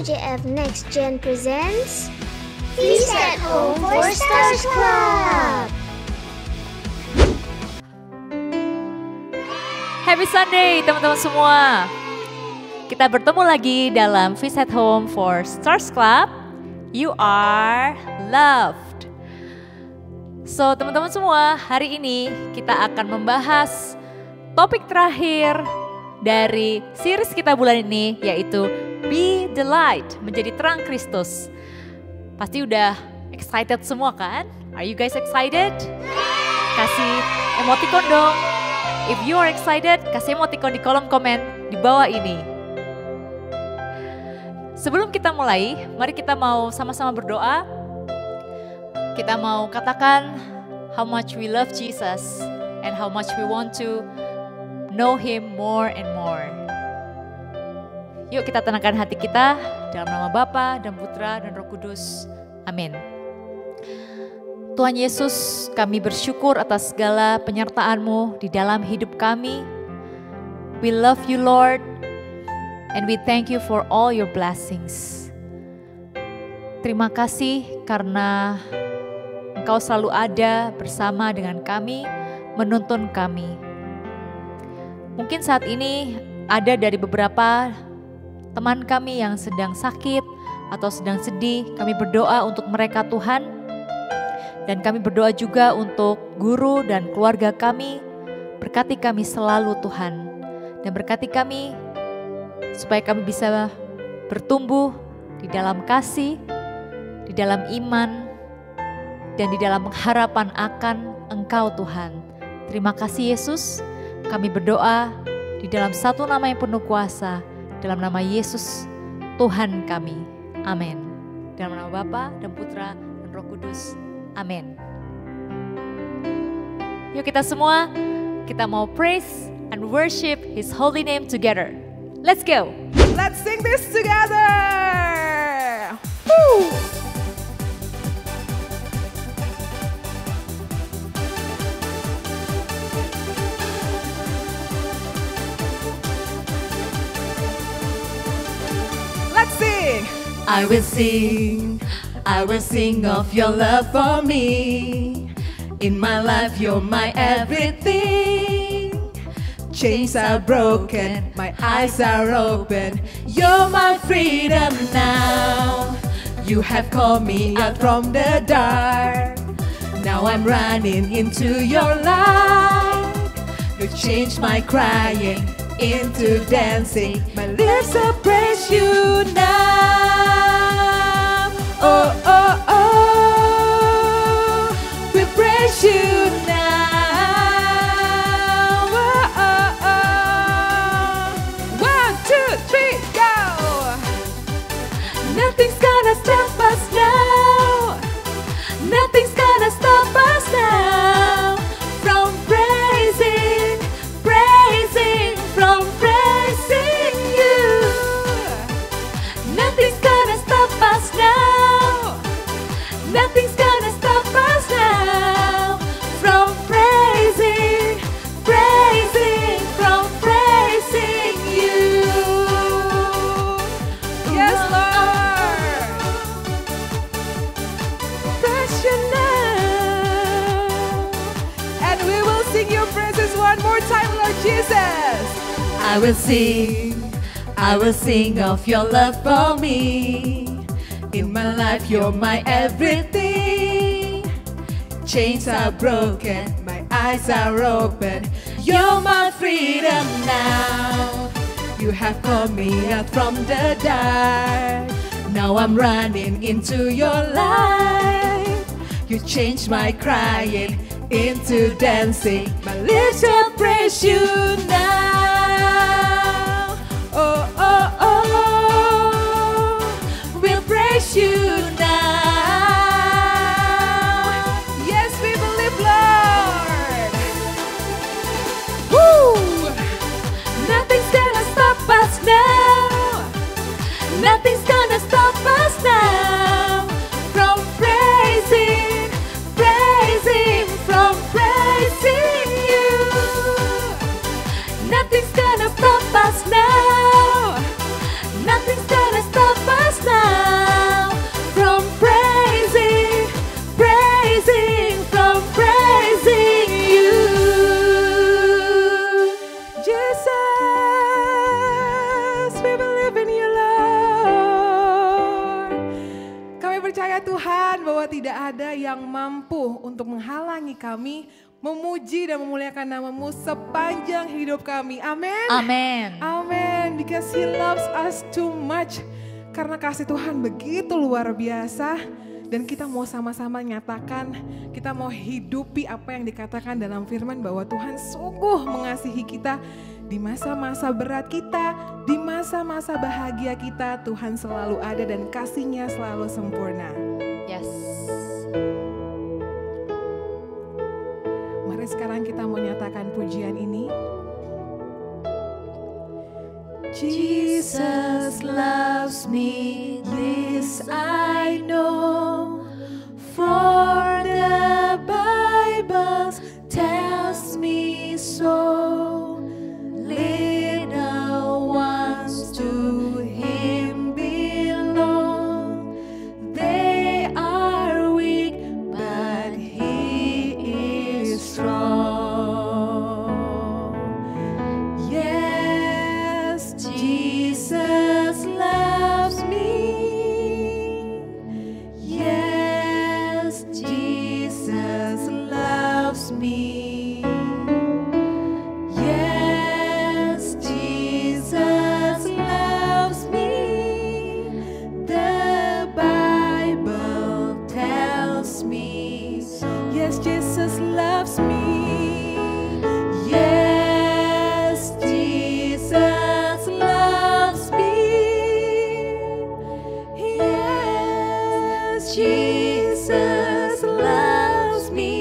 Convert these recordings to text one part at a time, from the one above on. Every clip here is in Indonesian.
UJF Next Gen presents Feast at Home for Stars Club. Happy Sunday teman-teman semua. Kita bertemu lagi dalam Feast at Home for Stars Club. You are loved. So teman-teman semua, hari ini kita akan membahas topik terakhir dari series kita bulan ini, yaitu Be the Light, menjadi terang Kristus. Pasti udah excited semua kan? Are you guys excited? Kasih emoticon dong. If you are excited, kasih emoticon di kolom komen di bawah ini. Sebelum kita mulai, mari kita mau sama-sama berdoa. Kita mau katakan how much we love Jesus and how much we want to know Him more and more. Yuk kita tenangkan hati kita dalam nama Bapa dan Putra dan Roh Kudus. Amin. Tuhan Yesus, kami bersyukur atas segala penyertaan-Mu di dalam hidup kami. We love you Lord, and we thank you for all your blessings. Terima kasih karena Engkau selalu ada bersama dengan kami, menuntun kami. Mungkin saat ini ada dari beberapa teman kami yang sedang sakit atau sedang sedih. Kami berdoa untuk mereka Tuhan. Dan kami berdoa juga untuk guru dan keluarga kami. Berkati kami selalu Tuhan. Dan berkati kami supaya kami bisa bertumbuh di dalam kasih, di dalam iman, dan di dalam pengharapan akan Engkau Tuhan. Terima kasih Yesus. Kami berdoa di dalam satu nama yang penuh kuasa, dalam nama Yesus Tuhan kami. Amin. Dalam nama Bapa dan Putra dan Roh Kudus. Amin. Yuk kita semua, kita mau praise and worship His holy name together. Let's go. Let's sing this together. Woo! I will sing of your love for me. In my life you're my everything. Chains are broken, my eyes are open. You're my freedom now. You have called me out from the dark. Now I'm running into your light. You changed my crying into dancing. My lips will praise you now. Oh, oh, oh, we praise you now. Oh, oh, oh. 1, 2, 3, go. Nothing's gonna stop us now. Nothing's gonna stop us now from praising, praising, from praising you. Nothing's gonna stop us now. Nothing's gonna stop us now from praising, praising, from praising you. Yes, Lord. Praise you now. And we will sing your praises one more time, Lord Jesus. I will sing of your love for me. In my life you're my everything. Chains are broken, my eyes are open. You're my freedom now. You have called me out from the dark. Now I'm running into your light. You changed my crying into dancing. My lips will praise you now. Oh, oh, oh, we'll praise you now. Yes, we believe, Lord. Woo! Nothing's gonna stop us now. Nothing's gonna stop us now from praising, praising, from praising you. Nothing's gonna stop us now. Nothing's gonna stop us percaya Tuhan bahwa tidak ada yang mampu untuk menghalangi kami memuji dan memuliakan nama-Mu sepanjang hidup kami. Amin. Amin. Amin. Because He loves us too much. Karena kasih Tuhan begitu luar biasa. Dan kita mau sama-sama nyatakan, kita mau hidupi apa yang dikatakan dalam firman bahwa Tuhan sungguh mengasihi kita di masa-masa berat kita, di masa-masa bahagia kita, Tuhan selalu ada dan kasih-Nya selalu sempurna. Yes. Mari sekarang kita mau nyatakan pujian ini. Jesus loves me, this I know, for the Bible tells me so. Little ones to Him belong, they are weak, but He is strong. Jesus loves me. Yes, Jesus loves me. Yes, Jesus loves me. The Bible tells me. Yes, Jesus loves me. Yes, Jesus loves me. Yes, Jesus loves me.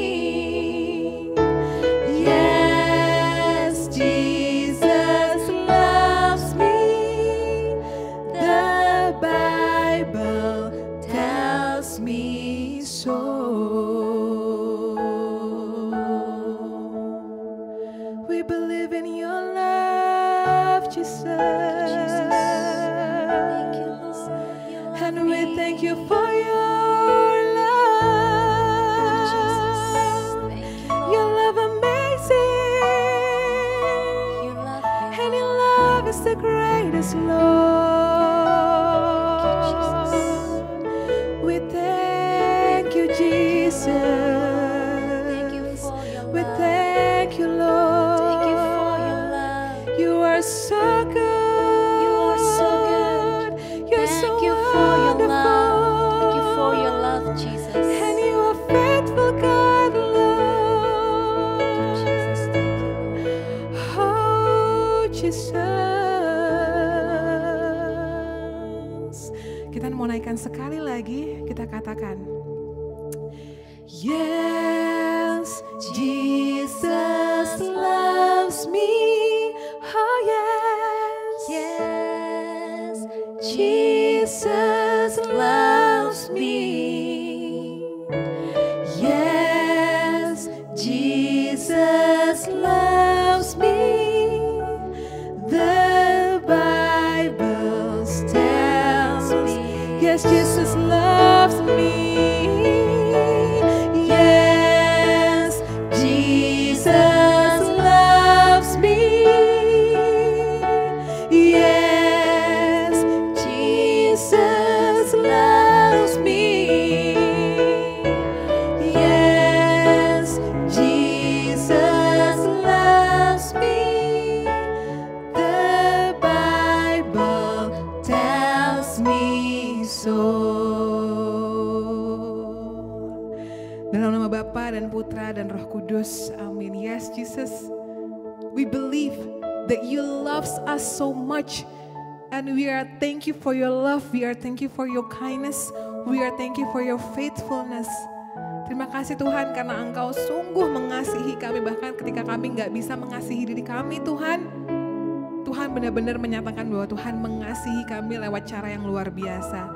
Yes, Jesus loves me. The Bible tells me so. We believe in your love, Jesus. And we thank you for your love. Your love amazing. And your love is the greatest, Lord. We thank you, Jesus. We thank you, Lord. You are so good. You're so wonderful. Jesus. And you are faithful, God, Lord. Oh, Jesus. Kita mau naikkan sekali lagi, kita katakan. Yes, Jesus loves me. Oh yes, Yes, Jesus loves me. Yes, Jesus loves me. The Bible tells me. yes, Jesus loves me. Yes, Jesus loves me. Yes, Jesus loves me. Yes, Jesus loves me. The Bible tells me so. Dalam nama Bapa dan Putra dan Roh Kudus, amin. Yes, Jesus, we believe that you loves us so much. And we are thank you for your love, we are thank you for your kindness, we are thank you for your faithfulness. Terima kasih Tuhan karena Engkau sungguh mengasihi kami bahkan ketika kami gak bisa mengasihi diri kami Tuhan. Tuhan benar-benar menyatakan bahwa Tuhan mengasihi kami lewat cara yang luar biasa.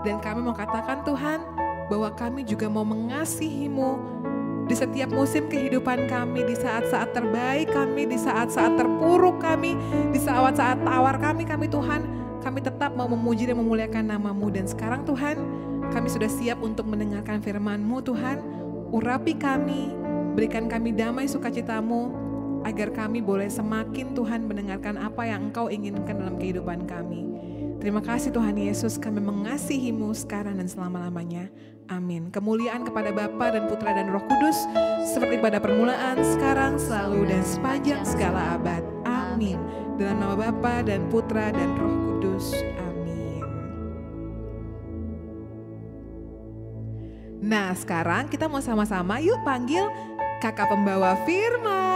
Dan kami mau katakan Tuhan bahwa kami juga mau mengasihi-Mu di setiap musim kehidupan kami, di saat-saat terbaik kami, di saat-saat terpuruk kami, di saat-saat tawar kami Tuhan, kami tetap mau memuji dan memuliakan nama-Mu. Dan sekarang Tuhan, kami sudah siap untuk mendengarkan firman-Mu Tuhan. Urapi kami, berikan kami damai sukacita-Mu, agar kami boleh semakin Tuhan mendengarkan apa yang Engkau inginkan dalam kehidupan kami. Terima kasih Tuhan Yesus, kami mengasihi-Mu sekarang dan selama-lamanya. Amin. Kemuliaan kepada Bapa dan Putra dan Roh Kudus, seperti pada permulaan, sekarang, selalu, dan sepanjang segala abad. Amin. Dalam nama Bapa dan Putra dan Roh Kudus. Amin. Nah, sekarang kita mau sama-sama yuk panggil kakak pembawa firman.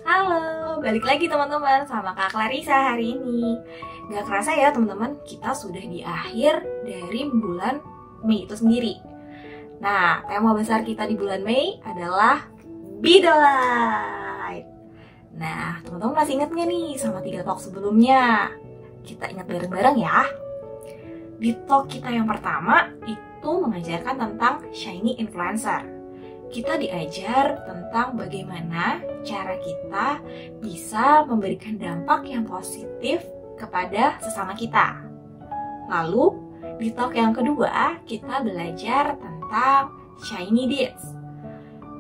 Halo, balik lagi teman-teman sama Kak Clarissa hari ini. Gak kerasa ya teman-teman, kita sudah di akhir dari bulan Mei itu sendiri. Nah, tema besar kita di bulan Mei adalah Be the Light. Nah, teman-teman masih ingat gak nih sama 3 talk sebelumnya? Kita ingat bareng-bareng ya. Di talk kita yang pertama itu mengajarkan tentang shiny influencer. Kita diajar tentang bagaimana cara kita bisa memberikan dampak yang positif kepada sesama kita. Lalu, di talk yang kedua, kita belajar tentang shiny deeds.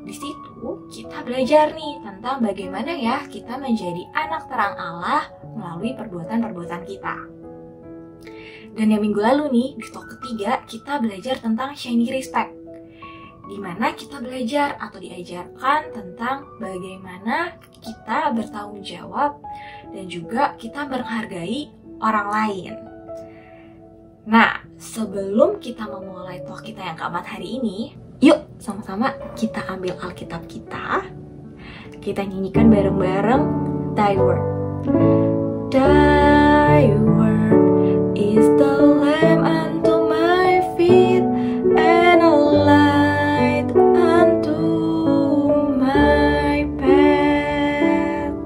Di situ, kita belajar nih tentang bagaimana ya kita menjadi anak terang Allah melalui perbuatan-perbuatan kita. Dan yang minggu lalu nih, di talk ketiga, kita belajar tentang shiny respect, di mana kita belajar atau diajarkan tentang bagaimana kita bertanggung jawab dan juga kita menghargai orang lain. Nah, sebelum kita memulai talk kita yang keempat hari ini, yuk sama-sama kita ambil Alkitab kita. Kita nyanyikan bareng-bareng Thy Word. Thy Word is the lamp unto my feet and a light unto my path.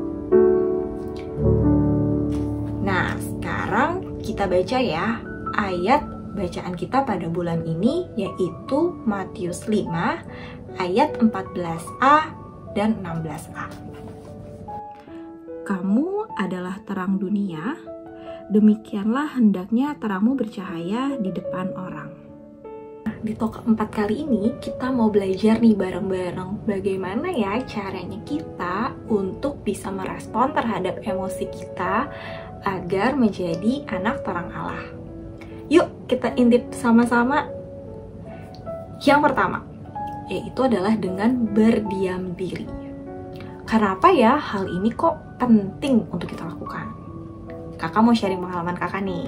Nah, sekarang kita baca ya ayat bacaan kita pada bulan ini, yaitu Matius 5 ayat 14a dan 16a. Kamu adalah terang dunia, demikianlah hendaknya terangmu bercahaya di depan orang. Di talk keempat kali ini kita mau belajar nih bareng-bareng bagaimana ya caranya kita untuk bisa merespon terhadap emosi kita agar menjadi anak terang Allah. Yuk kita intip sama-sama. Yang pertama, yaitu adalah dengan berdiam diri. Kenapa ya hal ini kok penting untuk kita lakukan? Kakak mau sharing pengalaman kakak nih.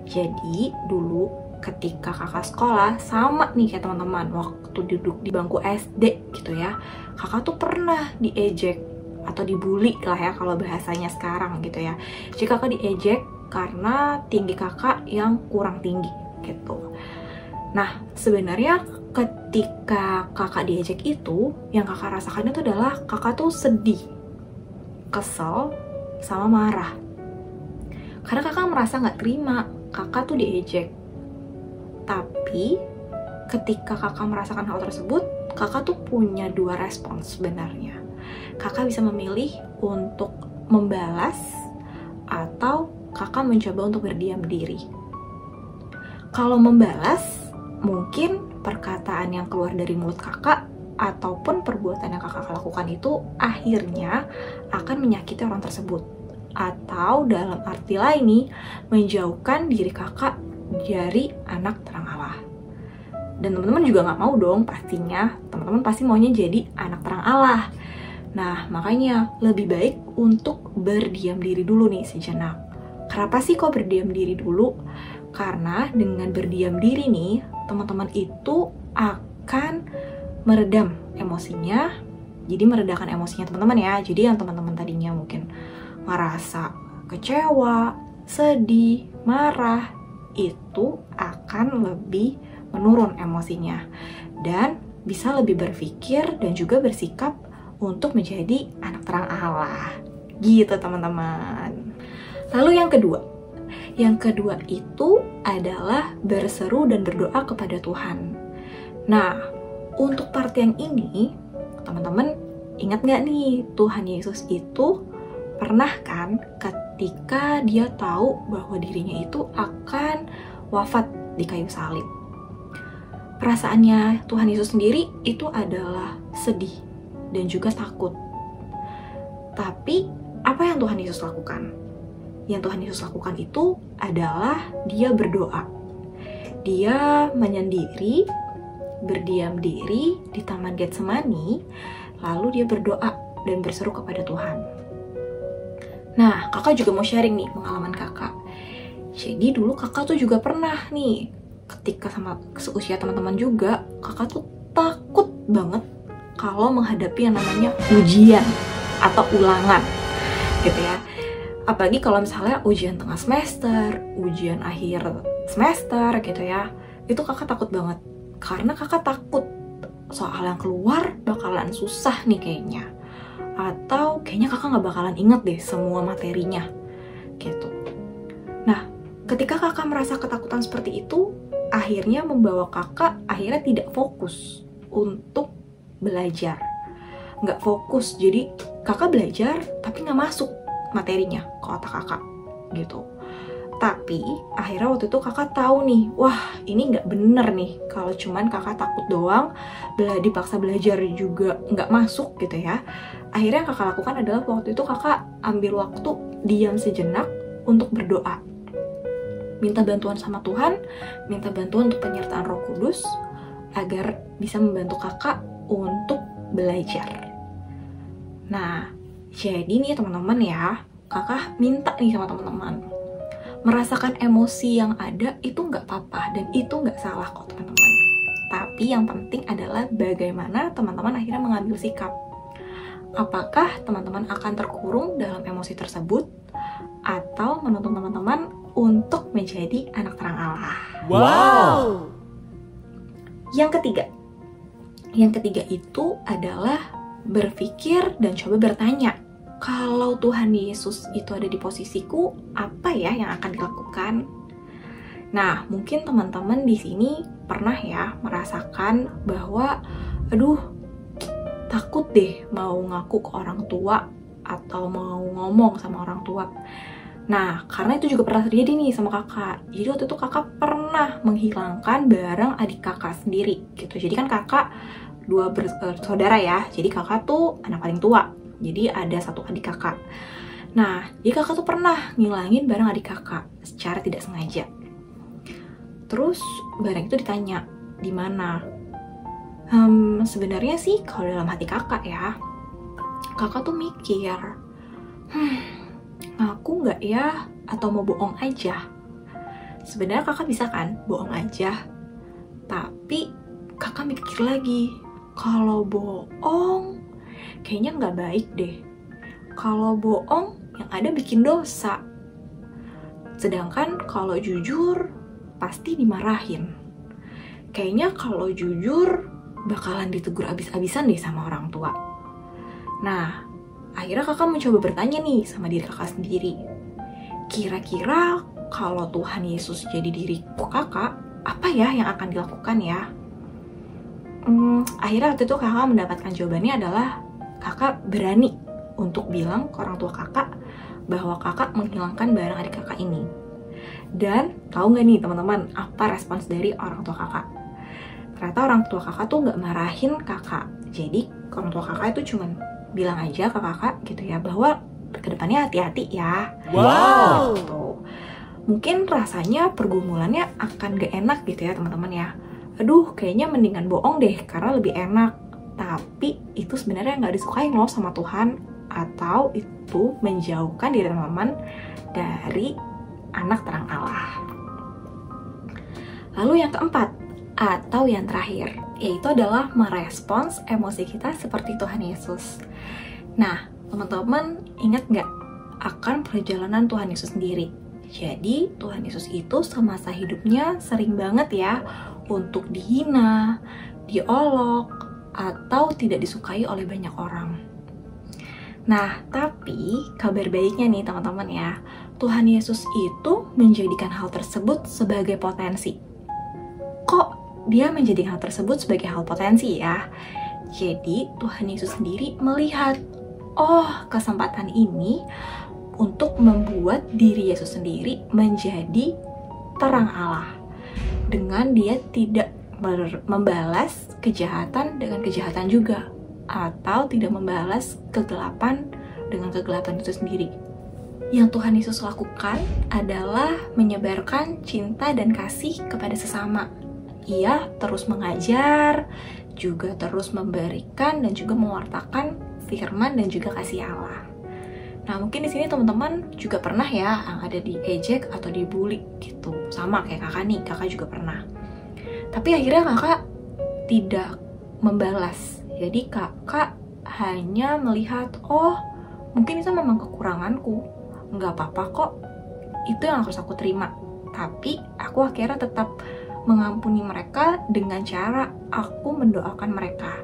Jadi dulu ketika kakak sekolah, sama nih kayak teman-teman, waktu duduk di bangku SD gitu ya, kakak tuh pernah diejek atau dibully lah ya kalau bahasanya sekarang gitu ya. Jadi kakak diejek karena tinggi kakak yang kurang tinggi gitu. Nah, sebenarnya ketika kakak diejek itu, yang kakak rasakan itu adalah kakak tuh sedih, kesel, sama marah. Karena kakak merasa nggak terima kakak tuh diejek. Tapi ketika kakak merasakan hal tersebut, kakak tuh punya 2 respons sebenarnya. Kakak bisa memilih untuk membalas atau kakak mencoba untuk berdiam diri. Kalau membalas, mungkin perkataan yang keluar dari mulut kakak ataupun perbuatan yang kakak lakukan itu akhirnya akan menyakiti orang tersebut. Atau dalam arti lain nih, menjauhkan diri kakak dari anak terang Allah. Dan teman-teman juga nggak mau dong pastinya, teman-teman pasti maunya jadi anak terang Allah. Nah, makanya lebih baik untuk berdiam diri dulu nih sejenak. Kenapa sih kok berdiam diri dulu? Karena dengan berdiam diri nih, teman-teman itu akan meredam emosinya. Jadi meredakan emosinya teman-teman ya. Jadi yang teman-teman tadinya mungkin merasa kecewa, sedih, marah, itu akan lebih menurun emosinya. Dan bisa lebih berpikir dan juga bersikap untuk menjadi anak terang Allah. Gitu teman-teman. Lalu yang kedua. Yang kedua itu adalah berseru dan berdoa kepada Tuhan. Nah, untuk part yang ini, teman-teman ingat nggak nih, Tuhan Yesus itu pernah kan ketika dia tahu bahwa dirinya itu akan wafat di kayu salib. Perasaannya Tuhan Yesus sendiri itu adalah sedih dan juga takut. Tapi apa yang Tuhan Yesus lakukan? Yang Tuhan Yesus lakukan itu adalah dia berdoa. Dia menyendiri, berdiam diri di Taman Getsemani, lalu dia berdoa dan berseru kepada Tuhan. Nah, kakak juga mau sharing nih pengalaman kakak. Jadi dulu kakak tuh juga pernah nih, ketika sama seusia teman-teman juga, kakak tuh takut banget kalau menghadapi yang namanya ujian atau ulangan gitu ya. Apalagi kalau misalnya ujian tengah semester, ujian akhir semester gitu ya, itu kakak takut banget. Karena kakak takut soal yang keluar bakalan susah nih kayaknya. Atau kayaknya kakak gak bakalan inget deh semua materinya gitu. Nah, ketika kakak merasa ketakutan seperti itu, akhirnya membawa kakak akhirnya tidak fokus untuk belajar. Gak fokus, jadi kakak belajar tapi gak masuk materinya ke otak kakak gitu. Tapi akhirnya waktu itu kakak tahu nih, wah ini nggak bener nih kalau cuman kakak takut doang, dipaksa belajar juga nggak masuk gitu ya. Akhirnya yang kakak lakukan adalah waktu itu kakak ambil waktu diam sejenak untuk berdoa, minta bantuan sama Tuhan, minta bantuan untuk penyertaan Roh Kudus agar bisa membantu kakak untuk belajar. Nah, jadi nih teman-teman ya, kakak minta nih sama teman-teman, merasakan emosi yang ada itu nggak apa-apa dan itu nggak salah kok teman-teman. Tapi yang penting adalah bagaimana teman-teman akhirnya mengambil sikap. Apakah teman-teman akan terkurung dalam emosi tersebut atau menuntun teman-teman untuk menjadi anak terang Allah. Wow! Yang ketiga itu adalah berpikir dan coba bertanya, kalau Tuhan Yesus itu ada di posisiku, apa ya yang akan dilakukan? Nah, mungkin teman-teman di sini pernah ya merasakan bahwa, aduh, takut deh mau ngaku ke orang tua atau mau ngomong sama orang tua. Nah, karena itu juga pernah terjadi nih sama kakak. Jadi waktu itu kakak pernah menghilangkan barang adik kakak sendiri gitu. Jadi kan kakak dua bersaudara ya. Jadi kakak tuh anak paling tua. Jadi ada satu adik kakak. Nah, jadi kakak tuh pernah ngilangin barang adik kakak secara tidak sengaja. Terus barang itu ditanya, di mana? Sebenarnya sih kalau dalam hati kakak ya, kakak tuh mikir, ngaku nggak ya? Atau mau bohong aja? Sebenarnya kakak bisa kan bohong aja. Tapi kakak mikir lagi, kalau bohong kayaknya nggak baik deh. Kalau bohong yang ada bikin dosa. Sedangkan kalau jujur pasti dimarahin. Kayaknya kalau jujur bakalan ditegur abis-abisan deh sama orang tua. Nah, akhirnya kakak mencoba bertanya nih sama diri kakak sendiri. Kira-kira kalau Tuhan Yesus jadi diriku kakak, apa ya yang akan dilakukan ya? Akhirnya waktu itu kakak mendapatkan jawabannya adalah kakak berani untuk bilang ke orang tua kakak bahwa kakak menghilangkan barang adik kakak ini. Dan tahu nggak nih teman-teman apa respons dari orang tua kakak? Ternyata orang tua kakak tuh nggak marahin kakak. Jadi orang tua kakak itu cuman bilang aja ke kakak gitu ya bahwa kedepannya hati-hati ya. Wow. Gitu. Mungkin rasanya pergumulannya akan gak enak gitu ya teman-teman ya. Aduh, kayaknya mendingan bohong deh karena lebih enak. Tapi itu sebenarnya nggak disukai loh sama Tuhan, atau itu menjauhkan diri teman-teman dari anak terang Allah. Lalu yang keempat atau yang terakhir, yaitu adalah merespons emosi kita seperti Tuhan Yesus. Nah, teman-teman ingat nggak akan perjalanan Tuhan Yesus sendiri? Jadi Tuhan Yesus itu semasa hidupnya sering banget ya untuk dihina, diolok, atau tidak disukai oleh banyak orang. Nah, tapi kabar baiknya nih teman-teman ya, Tuhan Yesus itu menjadikan hal tersebut sebagai potensi. Kok dia menjadikan hal tersebut sebagai hal potensi ya? Jadi Tuhan Yesus sendiri melihat, oh kesempatan ini untuk membuat diri Yesus sendiri menjadi terang Allah. Dengan dia tidak membalas kejahatan dengan kejahatan juga, atau tidak membalas kegelapan dengan kegelapan itu sendiri. Yang Tuhan Yesus lakukan adalah menyebarkan cinta dan kasih kepada sesama. Ia terus mengajar, juga terus memberikan dan juga mewartakan firman dan juga kasih Allah. Nah, mungkin di sini teman-teman juga pernah ya yang ada diejek atau dibully gitu. Sama kayak kakak nih, kakak juga pernah. Tapi akhirnya kakak tidak membalas. Jadi kakak hanya melihat, oh mungkin itu memang kekuranganku, nggak apa-apa kok, itu yang harus aku terima. Tapi aku akhirnya tetap mengampuni mereka dengan cara aku mendoakan mereka.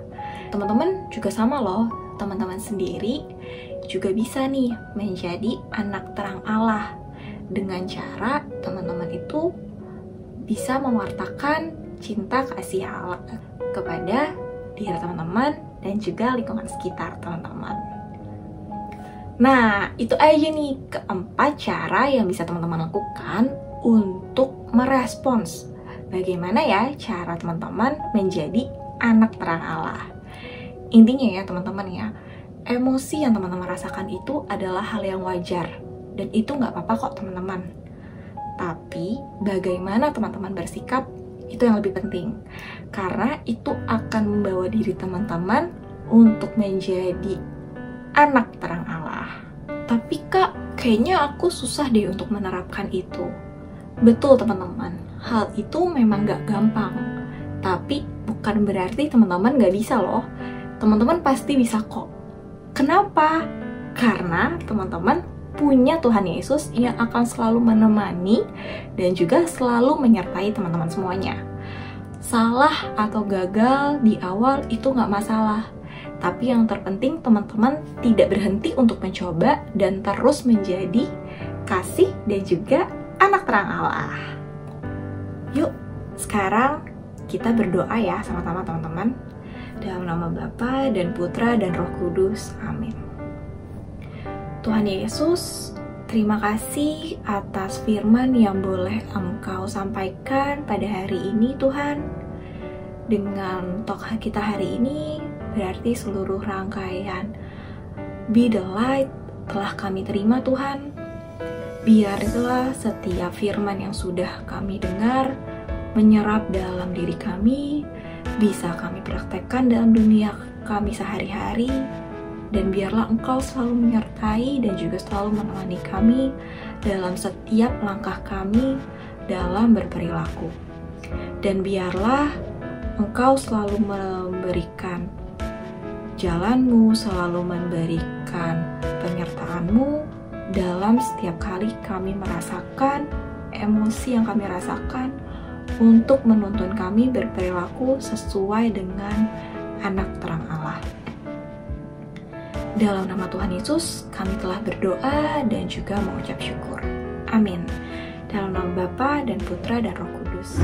Teman-teman juga sama loh, teman-teman sendiri juga bisa nih menjadi anak terang Allah dengan cara teman-teman itu bisa mewartakan cinta kasih Allah kepada diri teman-teman dan juga lingkungan sekitar teman-teman. Nah, itu aja nih keempat cara yang bisa teman-teman lakukan untuk merespons bagaimana ya cara teman-teman menjadi anak terang Allah. Intinya ya teman-teman ya, emosi yang teman-teman rasakan itu adalah hal yang wajar dan itu nggak apa-apa kok teman-teman. Tapi bagaimana teman-teman bersikap itu yang lebih penting, karena itu akan membawa diri teman-teman untuk menjadi anak terang Allah. Tapi kak, kayaknya aku susah deh untuk menerapkan itu. Betul teman-teman, hal itu memang gak gampang. Tapi bukan berarti teman-teman gak bisa loh. Teman-teman pasti bisa kok. Kenapa? Karena teman-teman punya Tuhan Yesus yang akan selalu menemani dan juga selalu menyertai teman-teman semuanya. Salah atau gagal di awal itu nggak masalah, tapi yang terpenting teman-teman tidak berhenti untuk mencoba dan terus menjadi kasih dan juga anak terang Allah. Yuk, sekarang kita berdoa ya sama-sama teman-teman. Dalam nama Bapa dan Putra dan Roh Kudus. Amin. Tuhan Yesus, terima kasih atas firman yang boleh Engkau sampaikan pada hari ini Tuhan. Dengan talk kita hari ini, berarti seluruh rangkaian Be the Light telah kami terima Tuhan. Biarlah setiap firman yang sudah kami dengar menyerap dalam diri kami, bisa kami praktekkan dalam dunia kami sehari-hari. Dan biarlah Engkau selalu menyertai dan juga selalu menemani kami dalam setiap langkah kami dalam berperilaku. Dan biarlah Engkau selalu memberikan jalan-Mu, selalu memberikan penyertaan-Mu dalam setiap kali kami merasakan emosi yang kami rasakan untuk menuntun kami berperilaku sesuai dengan anak terang Allah. Dalam nama Tuhan Yesus, kami telah berdoa dan juga mengucap syukur. Amin. Dalam nama Bapa dan Putra dan Roh Kudus.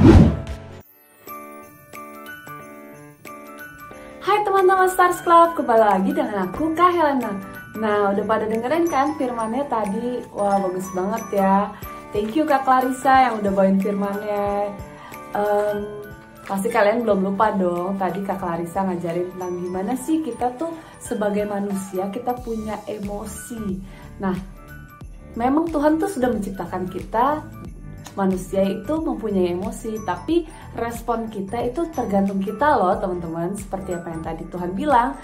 Hai teman-teman Stars Club, kembali lagi dengan aku Kak Helena. Nah, udah pada dengerin kan firmannya tadi? Wah, bagus banget ya. Thank you Kak Clarissa yang udah bawain firmannya. Pasti kalian belum lupa dong, tadi Kak Clarissa ngajarin tentang gimana sih kita tuh sebagai manusia kita punya emosi. Nah, memang Tuhan tuh sudah menciptakan kita, manusia itu mempunyai emosi, tapi respon kita itu tergantung kita loh teman-teman. Seperti apa yang tadi Tuhan bilang,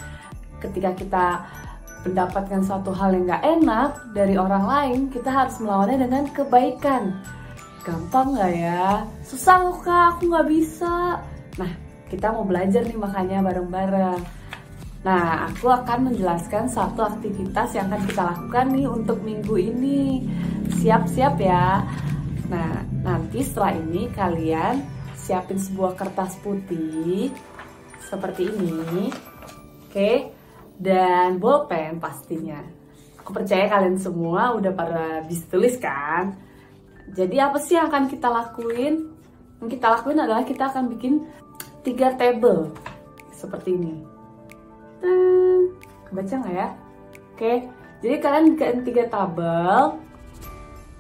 ketika kita mendapatkan suatu hal yang gak enak dari orang lain, kita harus melawannya dengan kebaikan. Gampang gak ya? Susah loh Kak, aku gak bisa. Nah, kita mau belajar nih makanya bareng-bareng. Nah, aku akan menjelaskan satu aktivitas yang akan kita lakukan nih untuk minggu ini. Siap-siap ya. Nah, nanti setelah ini kalian siapin sebuah kertas putih seperti ini. Oke, dan bolpen pastinya. Aku percaya kalian semua udah pada bisa tulis kan? Jadi apa sih yang akan kita lakuin? Yang kita lakuin adalah kita akan bikin 3 tabel seperti ini. Kebaca nggak ya? Oke, jadi kalian bikin 3 tabel.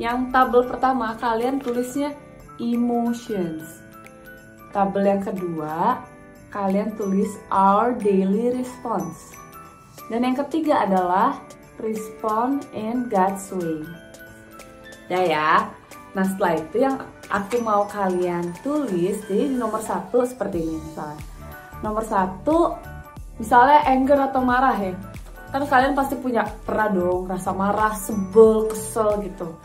Yang tabel pertama kalian tulisnya emotions. Tabel yang kedua kalian tulis our daily response. Dan yang ketiga adalah respond in God's way. Ya. Nah setelah itu yang aku mau kalian tulis, jadi di nomor 1 seperti ini misalnya. Nomor 1, misalnya anger atau marah ya. Kan kalian pasti pernah dong rasa marah, sebel, kesel gitu.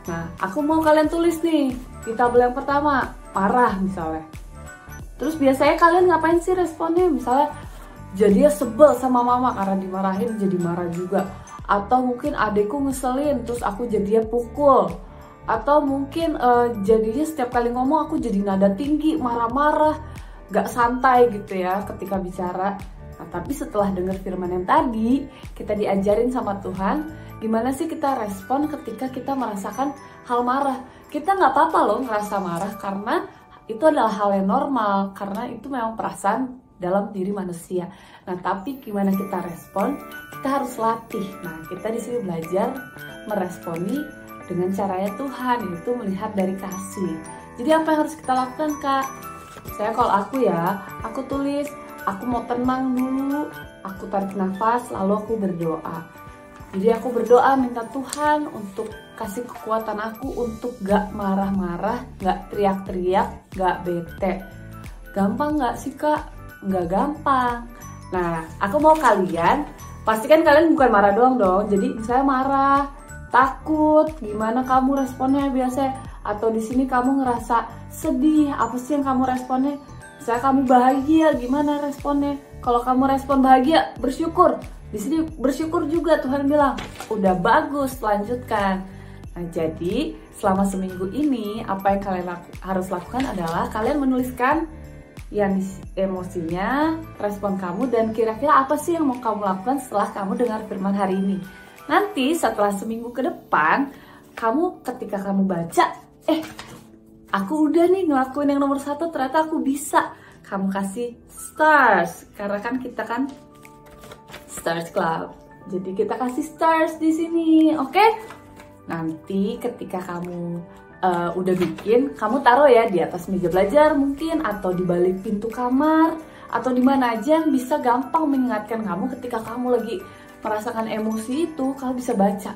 Nah aku mau kalian tulis nih, di tabel yang pertama, marah misalnya. Terus biasanya kalian ngapain sih responnya? Misalnya jadinya sebel sama mama karena dimarahin jadi marah juga. Atau mungkin adekku ngeselin terus aku jadinya pukul. Atau mungkin jadinya setiap kali ngomong aku jadi nada tinggi, marah-marah, gak santai gitu ya ketika bicara. Nah tapi setelah dengar firman yang tadi, kita diajarin sama Tuhan gimana sih kita respon ketika kita merasakan hal marah. Kita gak apa-apa loh ngerasa marah karena itu adalah hal yang normal, karena itu memang perasaan dalam diri manusia. Nah, tapi gimana kita respon? Kita harus latih. Nah, kita di sini belajar meresponi dengan caranya Tuhan, yaitu melihat dari kasih. Jadi apa yang harus kita lakukan, Kak? Saya kalau aku tulis, aku mau tenang dulu, aku tarik nafas, lalu aku berdoa. Jadi aku berdoa minta Tuhan untuk kasih kekuatan aku untuk gak marah-marah, gak teriak-teriak, gak bete. Gampang gak sih, Kak? Nggak gampang. Nah, aku mau kalian, pastikan kalian bukan marah doang dong. Jadi saya marah, takut, gimana kamu responnya biasa? Atau di sini kamu ngerasa sedih, apa sih yang kamu responnya? Misalnya kamu bahagia, gimana responnya? Kalau kamu respon bahagia, bersyukur. Di sini bersyukur juga, Tuhan bilang, udah bagus, lanjutkan. Nah, jadi selama seminggu ini apa yang kalian harus lakukan adalah kalian menuliskan yang emosinya, respon kamu, dan kira-kira apa sih yang mau kamu lakukan setelah kamu dengar firman hari ini. Nanti setelah seminggu ke depan, ketika kamu baca, aku udah nih ngelakuin yang nomor 1, ternyata aku bisa. Kamu kasih stars, karena kan kita kan Stars Club. Jadi kita kasih stars di sini, oke? Nanti ketika kamu udah bikin, kamu taruh ya di atas meja belajar mungkin, atau di balik pintu kamar, atau di mana aja yang bisa gampang mengingatkan kamu ketika kamu lagi merasakan emosi itu, kamu bisa baca.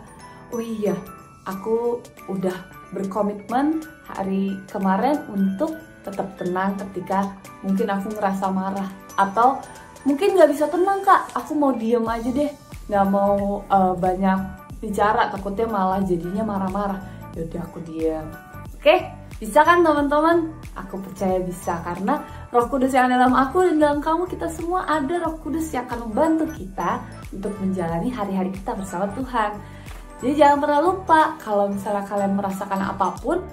Oh iya, aku udah berkomitmen hari kemarin untuk tetap tenang ketika mungkin aku ngerasa marah. Atau mungkin gak bisa tenang, Kak, aku mau diem aja deh, gak mau banyak bicara, takutnya malah jadinya marah-marah. Yaudah aku diam. Oke, bisa kan teman-teman? Aku percaya bisa, karena Roh Kudus yang dalam aku dan dalam kamu, kita semua ada Roh Kudus yang akan membantu kita untuk menjalani hari-hari kita bersama Tuhan. Jadi jangan pernah lupa, kalau misalnya kalian merasakan apapun,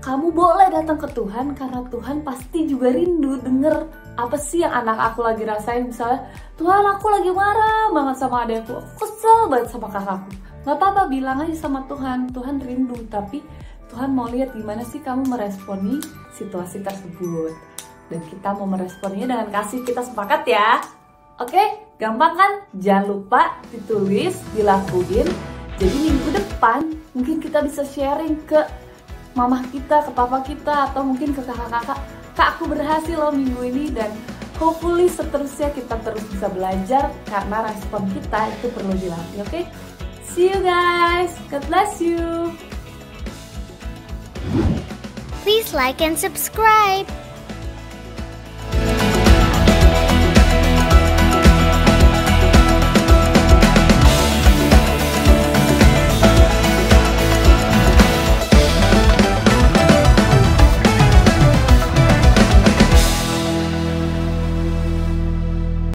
kamu boleh datang ke Tuhan, karena Tuhan pasti juga rindu denger apa sih yang anak aku lagi rasain. Misalnya, Tuhan aku lagi marah banget sama adekku, aku kesel banget sama kakakku. Gak apa-apa, bilang aja sama Tuhan, Tuhan rindu, tapi Tuhan mau lihat gimana sih kamu meresponi situasi tersebut. Dan kita mau meresponnya dengan kasih, kita sepakat ya? Oke, gampang kan? Jangan lupa ditulis, dilakuin. Jadi minggu depan mungkin kita bisa sharing ke mama kita, ke papa kita, atau mungkin ke kakak-kakak. Kak, aku berhasil loh minggu ini, dan hopefully seterusnya kita terus bisa belajar, karena respon kita itu perlu dilatih, oke? See you guys. God bless you. Please like and subscribe.